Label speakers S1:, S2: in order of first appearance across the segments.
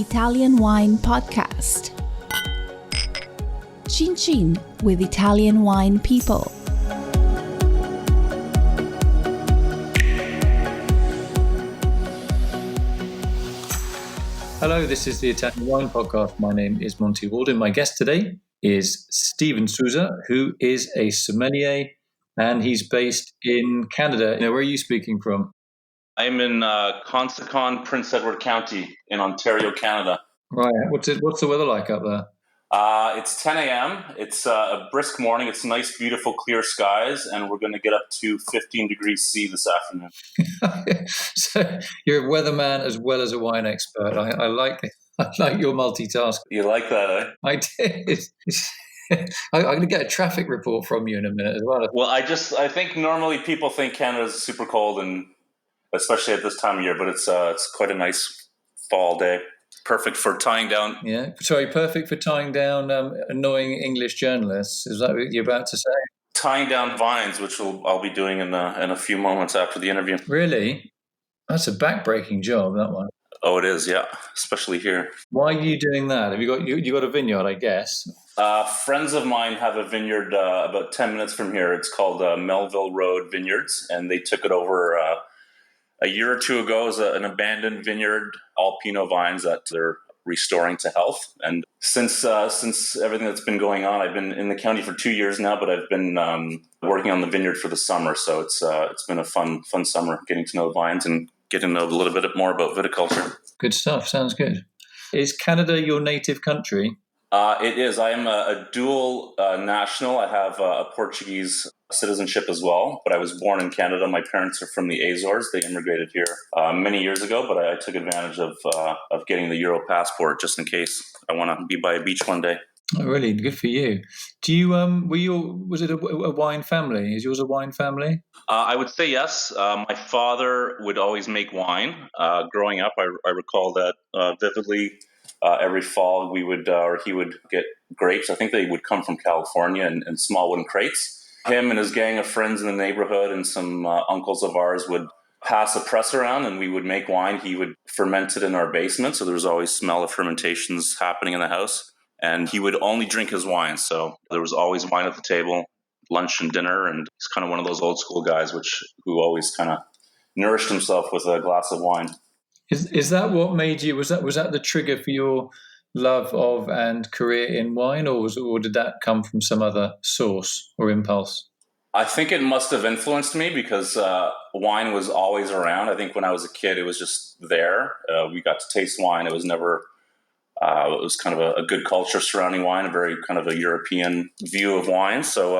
S1: Italian Wine Podcast. Chin Chin with Italian wine people.
S2: Hello, this is the Italian Wine Podcast. My name is Monty, Waldin. My guest today is Stephen Sousa, who is a sommelier, and he's based in Canada. Now, where are you speaking from?
S3: I'm in Consacon, Prince Edward County in Ontario, Canada.
S2: Right. What's the weather like up there?
S3: It's 10 a.m. It's a brisk morning. It's nice, beautiful, clear skies, and we're going to get up to 15 degrees C this afternoon.
S2: So you're a weatherman as well as a wine expert. I like your multitask.
S3: You like that, eh?
S2: I did. I'm going to get a traffic report from you in a minute as well.
S3: Well, I think normally people think Canada's super cold, and especially at this time of year, but it's quite a nice fall day. Perfect for tying down.
S2: Yeah, sorry, perfect for tying down annoying English journalists. Is that what you're about to say?
S3: Tying down vines, which I'll be doing in a few moments after the interview.
S2: Really? That's a backbreaking job, that one.
S3: Oh, it is, yeah, especially here.
S2: Why are you doing that? Have you got a vineyard, I guess?
S3: Friends of mine have a vineyard about 10 minutes from here. It's called Melville Road Vineyards, and they took it over a year or two ago as an abandoned vineyard, all Pinot vines that they're restoring to health. And since everything that's been going on, I've been in the county for 2 years now, but I've been working on the vineyard for the summer. So it's been a fun summer getting to know the vines and getting to know a little bit more about viticulture.
S2: Good stuff. Sounds good. Is Canada your native country?
S3: It is. I am a dual national. I have a Portuguese citizenship as well, but I was born in Canada. My parents are from the Azores. They immigrated here many years ago, but I took advantage of getting the Euro passport just in case I want to be by a beach one day.
S2: Oh, really? Good for you. Do you was it a wine family? Is yours a wine family?
S3: I would say yes. My father would always make wine. Growing up, I recall that vividly. Every fall, he would get grapes. I think they would come from California in small wooden crates. Him and his gang of friends in the neighborhood and some uncles of ours would pass a press around, and we would make wine. He would ferment it in our basement, so there was always smell of fermentations happening in the house. And he would only drink his wine, so there was always wine at the table, lunch and dinner. And he's kind of one of those old school guys who always kind of nourished himself with a glass of wine.
S2: Is that what made you? Was that the trigger for your love of and career in wine, or did that come from some other source or impulse?
S3: I think it must have influenced me because wine was always around. I think when I was a kid, it was just there. We got to taste wine. It was never. It was kind of a good culture surrounding wine, a very kind of a European view of wine. So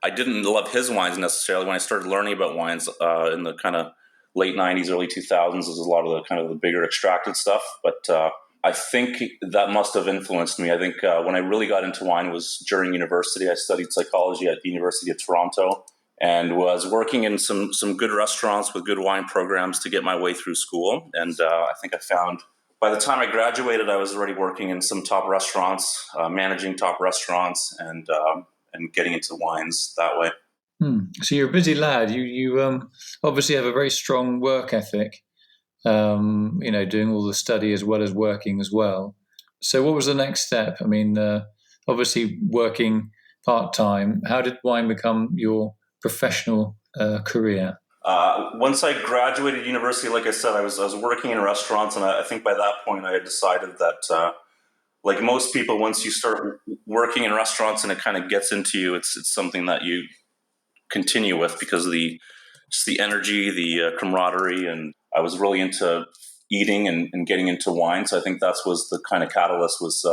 S3: I didn't love his wines necessarily. When I started learning about wines in the kind of late 90s, early 2000s, there's a lot of the kind of the bigger extracted stuff. But I think that must have influenced me. I think when I really got into wine was during university. I studied psychology at the University of Toronto and was working in some good restaurants with good wine programs to get my way through school. And I think I found by the time I graduated, I was already working in some top restaurants, managing top restaurants and getting into wines that way.
S2: So you're a busy lad. You obviously have a very strong work ethic, doing all the study as well as working as well. So what was the next step? I mean, obviously working part-time. How did wine become your professional career?
S3: Once I graduated university, like I said, I was working in restaurants, and I think by that point I had decided that, like most people, once you start working in restaurants and it kind of gets into you, it's something that you continue with because of the energy, the camaraderie, and I was really into eating and getting into wine. So I think that was the kind of catalyst was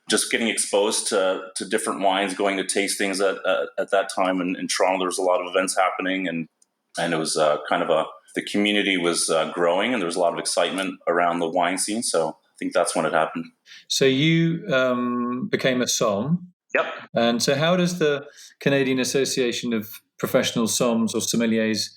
S3: just getting exposed to different wines, going to tastings at that time. In Toronto, there was a lot of events happening, and it was the community was growing, and there was a lot of excitement around the wine scene. So I think that's when it happened.
S2: So you became a somm.
S3: Yep.
S2: And so how does the Canadian Association of Professional Somms or Sommeliers,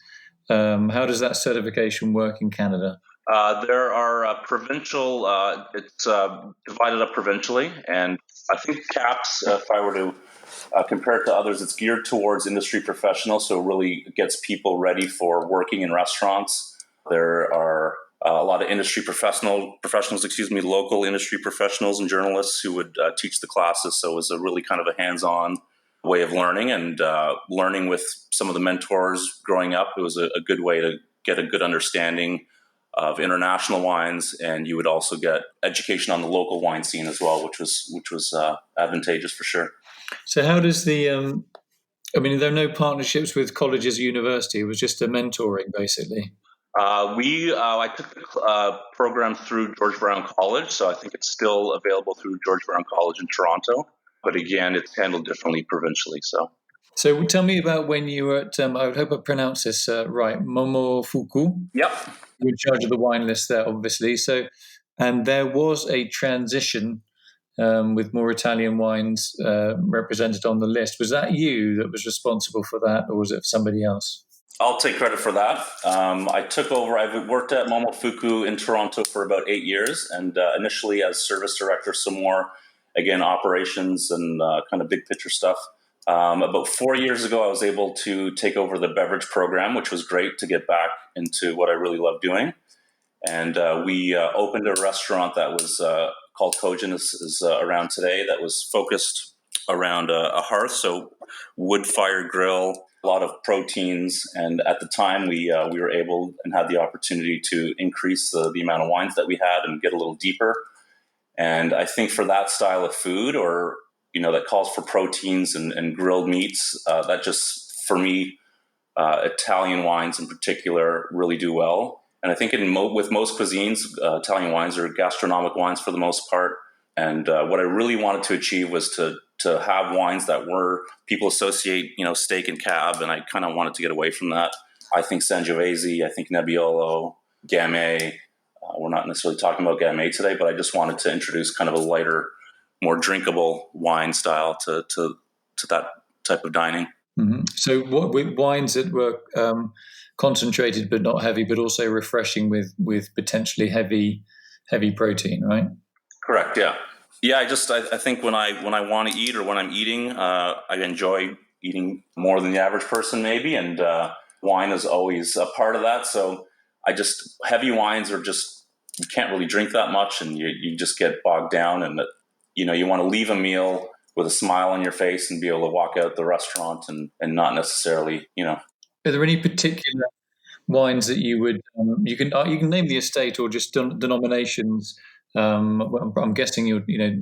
S2: how does that certification work in Canada?
S3: There are provincial, it's divided up provincially, and I think CAPS, if I were to compare it to others, it's geared towards industry professionals, so it really gets people ready for working in restaurants. There are a lot of industry professionals, local industry professionals and journalists who would teach the classes. So it was a really kind of a hands-on way of learning, and learning with some of the mentors growing up. It was a good way to get a good understanding of international wines, and you would also get education on the local wine scene as well, which was advantageous for sure.
S2: So how does the there are no partnerships with colleges or university. It was just a mentoring, basically.
S3: I took the program through George Brown College, so I think it's still available through George Brown College in Toronto. But again, it's handled differently provincially.
S2: So tell me about when you were at, I would hope I pronounce this right, Momofuku.
S3: Yep.
S2: You're in charge of the wine list there, obviously. So, and there was a transition with more Italian wines represented on the list. Was that you that was responsible for that, or was it somebody else?
S3: I'll take credit for that. I took over. I've worked at Momofuku in Toronto for about 8 years, and initially as service director, some more, again, operations and kind of big picture stuff. About 4 years ago, I was able to take over the beverage program, which was great to get back into what I really love doing. And we opened a restaurant that was called Kojin, is around today, that was focused around a hearth, so wood-fired grill, a lot of proteins. And at the time, we were able and had the opportunity to increase the amount of wines that we had and get a little deeper. And I think for that style of food, or that calls for proteins and grilled meats, that just, for me, Italian wines in particular really do well. And I think with most cuisines, Italian wines are gastronomic wines for the most part. And what I really wanted to achieve was to have wines that people associate, steak and cab, and I kind of wanted to get away from that. I think Sangiovese, I think Nebbiolo, Gamay. We're not necessarily talking about Gamay today, but I just wanted to introduce kind of a lighter, more drinkable wine style to that type of dining.
S2: Mm-hmm. So what wines that were concentrated but not heavy, but also refreshing with potentially heavy protein, right?
S3: Correct. Yeah. Yeah. I think when I want to eat, or when I'm eating, I enjoy eating more than the average person maybe. And wine is always a part of that. So heavy wines are just, you can't really drink that much, and you just get bogged down, and you want to leave a meal with a smile on your face and be able to walk out the restaurant and not necessarily,
S2: Are there any particular wines that you would you can name the estate or just denominations? I'm guessing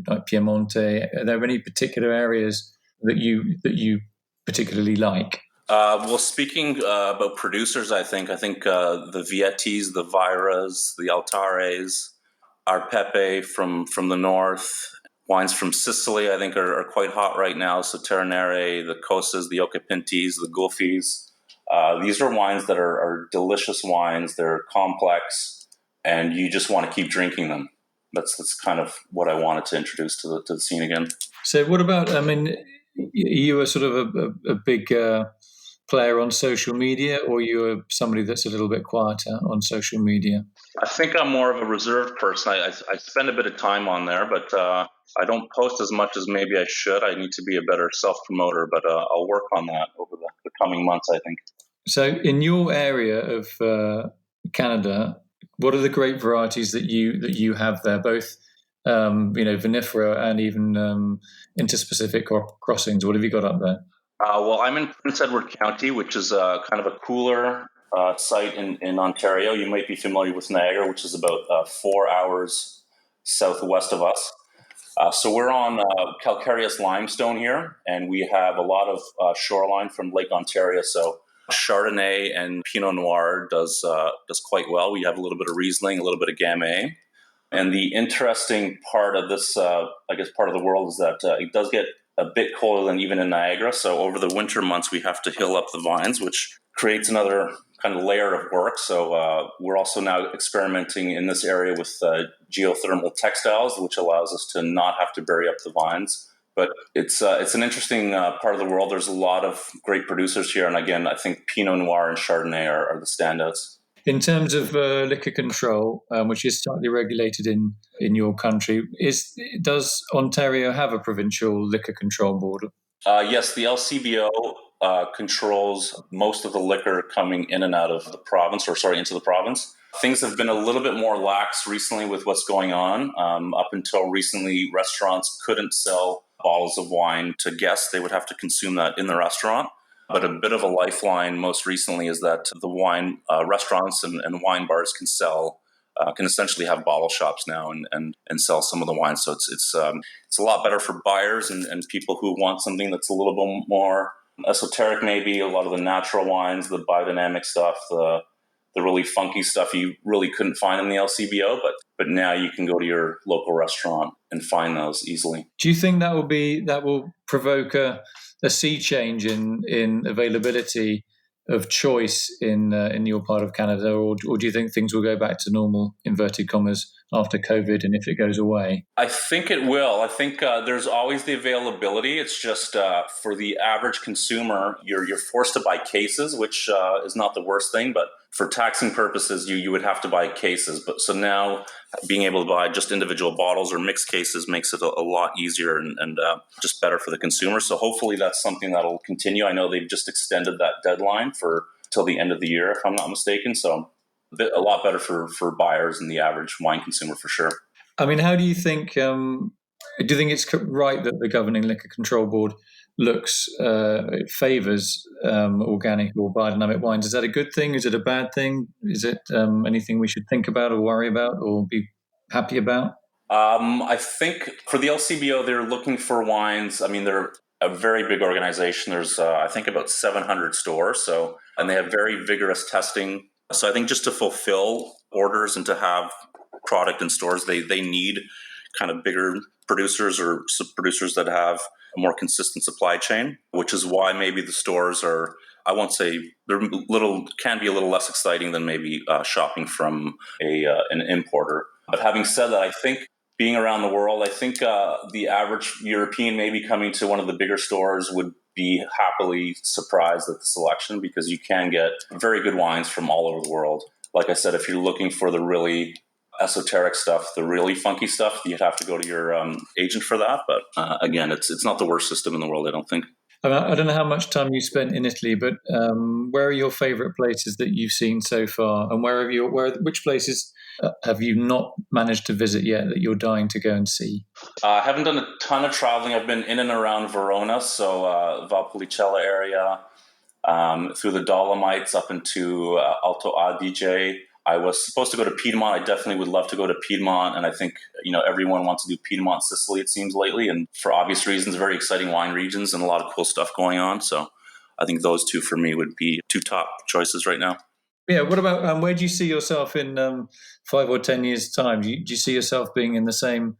S2: like Piemonte. Are there any particular areas that you particularly like?
S3: Well, speaking about producers, I think the Vietis, the Viras, the Altares, Arpepe from the north. Wines from Sicily, I think, are quite hot right now. So Ternere, the Cosas, the Occhipintis, the Guffis. These are wines that are delicious wines. They're complex, and you just want to keep drinking them. That's kind of what I wanted to introduce to the scene again.
S2: So what about, you were sort of a big player on social media, or you're somebody that's a little bit quieter on social media?
S3: I think I'm more of a reserved person. I spend a bit of time on there, but I don't post as much as maybe I should. I need to be a better self-promoter, but I'll work on that over the coming months, I think.
S2: So in your area of Canada, what are the grape varieties that you have there, both vinifera and even interspecific crossings? What have you got up there?
S3: Well, I'm in Prince Edward County, which is kind of a cooler site in Ontario. You might be familiar with Niagara, which is about 4 hours southwest of us. So we're on calcareous limestone here, and we have a lot of shoreline from Lake Ontario. So Chardonnay and Pinot Noir does quite well. We have a little bit of Riesling, a little bit of Gamay. And the interesting part of this, part of the world is that it does get a bit colder than even in Niagara. So over the winter months, we have to hill up the vines, which creates another kind of layer of work. So we're also now experimenting in this area with geothermal textiles, which allows us to not have to bury up the vines. But it's an interesting part of the world. There's a lot of great producers here. And again, I think Pinot Noir and Chardonnay are the standouts.
S2: In terms of liquor control, which is slightly regulated in your country, does Ontario have a provincial liquor control board?
S3: Yes, the LCBO controls most of the liquor coming in and out of the province, into the province. Things have been a little bit more lax recently with what's going on. Up until recently, restaurants couldn't sell bottles of wine to guests. They would have to consume that in the restaurant. But a bit of a lifeline most recently is that the wine restaurants and wine bars can essentially have bottle shops now and sell some of the wine. So it's a lot better for buyers and people who want something that's a little bit more esoteric, maybe. A lot of the natural wines, the biodynamic stuff, the really funky stuff you really couldn't find in the LCBO, but now you can go to your local restaurant and find those easily.
S2: Do you think that will provoke a sea change in availability of choice in your part of Canada, or do you think things will go back to normal, inverted commas, after COVID, and if it goes away?
S3: I think it will. I think there's always the availability. It's just for the average consumer, you're forced to buy cases, which is not the worst thing, but for taxing purposes, you would have to buy cases. But so now being able to buy just individual bottles or mixed cases makes it a lot easier and just better for the consumer. So hopefully that's something that'll continue. I know they've just extended that deadline till the end of the year, if I'm not mistaken. So a lot better for buyers and the average wine consumer for sure.
S2: I mean, how do you think, do you think it's right that the Governing Liquor Control Board favours organic or biodynamic wines? Is that a good thing? Is it a bad thing? Is it anything we should think about or worry about or be happy about?
S3: I think for the LCBO, they're looking for wines. I mean, they're a very big organization. There's, I think, about 700 stores. And they have very vigorous testing. So I think just to fulfill orders and to have product in stores, they need kind of bigger producers or producers that have a more consistent supply chain, which is why maybe the stores are, I won't say can be a little less exciting than maybe shopping from an importer. But having said that, I think being around the world, I think the average European maybe coming to one of the bigger stores would be happily surprised at the selection, because you can get very good wines from all over the world. Like I said, if you're looking for the really esoteric stuff, the really funky stuff, you'd have to go to your agent for that. But again, it's not the worst system in the world, I don't think.
S2: I don't know how much time you spent in Italy, but where are your favourite places that you've seen so far, and which places have you not managed to visit yet that you're dying to go and see?
S3: I haven't done a ton of traveling. I've been in and around Verona, so Valpolicella area, through the Dolomites up into Alto Adige. I was supposed to go to Piedmont. I definitely would love to go to Piedmont, and I think everyone wants to do Piedmont, Sicily, it seems lately, and for obvious reasons, very exciting wine regions and a lot of cool stuff going on. So I think those two for me would be two top choices right now.
S2: Yeah. What about where do you see yourself in 5 or 10 years' time? Do you see yourself being in the same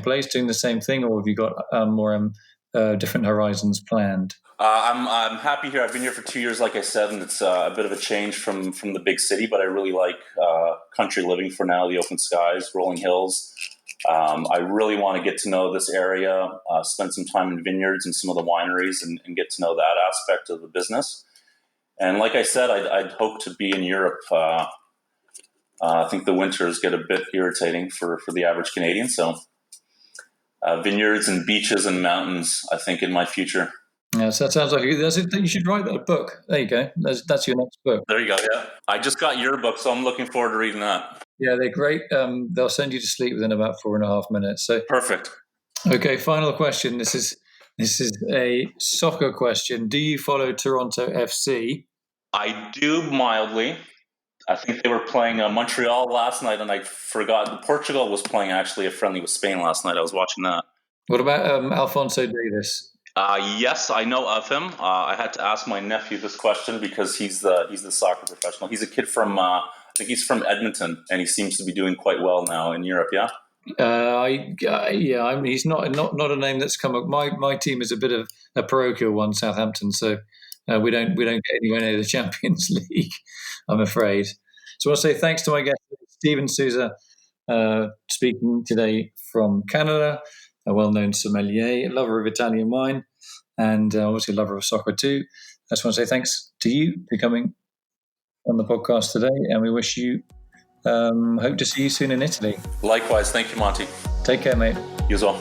S2: place, doing the same thing, or have you got more different horizons planned?
S3: I'm happy here. I've been here for 2 years, like I said, and it's a bit of a change from the big city, but I really like country living for now, the open skies, rolling hills. I really want to get to know this area, spend some time in vineyards and some of the wineries and get to know that aspect of the business. And like I said, I'd hope to be in Europe. I think the winters get a bit irritating for the average Canadian. So vineyards and beaches and mountains, I think, in my future.
S2: Yeah, so that sounds like you should write a book. There you go. That's your next book.
S3: There you go. Yeah, I just got your book, so I'm looking forward to reading that.
S2: Yeah, they're great. They'll send you to sleep within about 4.5 minutes. So
S3: perfect.
S2: Okay, final question. This is a soccer question. Do you follow Toronto FC?
S3: I do mildly. I think they were playing Montreal last night, and I forgot. Portugal was playing actually a friendly with Spain last night. I was watching that.
S2: What about Alphonso Davies?
S3: Yes, I know of him. I had to ask my nephew this question because he's the soccer professional. He's a kid from I think he's from Edmonton, and he seems to be doing quite well now in Europe. Yeah.
S2: I mean, he's not a name that's come up. My team is a bit of a parochial one, Southampton. So we don't get anywhere near the Champions League, I'm afraid. So I want to say thanks to my guest, Stephen Sousa, speaking today from Canada, a well-known sommelier, lover of Italian wine, and obviously a lover of soccer too. I just want to say thanks to you for coming on the podcast today, and we wish you hope to see you soon in Italy.
S3: Likewise. Thank you, Monty.
S2: Take care, mate.
S3: You as well.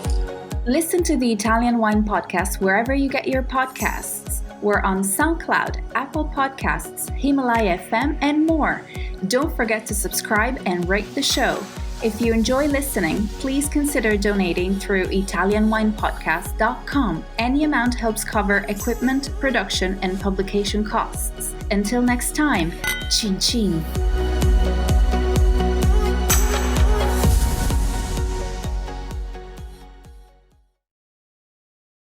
S1: Listen to the Italian Wine Podcast wherever you get your podcasts.
S4: We're on SoundCloud, Apple Podcasts, Himalaya FM, and more. Don't forget to subscribe and rate the show. If you enjoy listening, please consider donating through ItalianWinePodcast.com. Any amount helps cover equipment, production, and publication costs. Until next time, chin chin.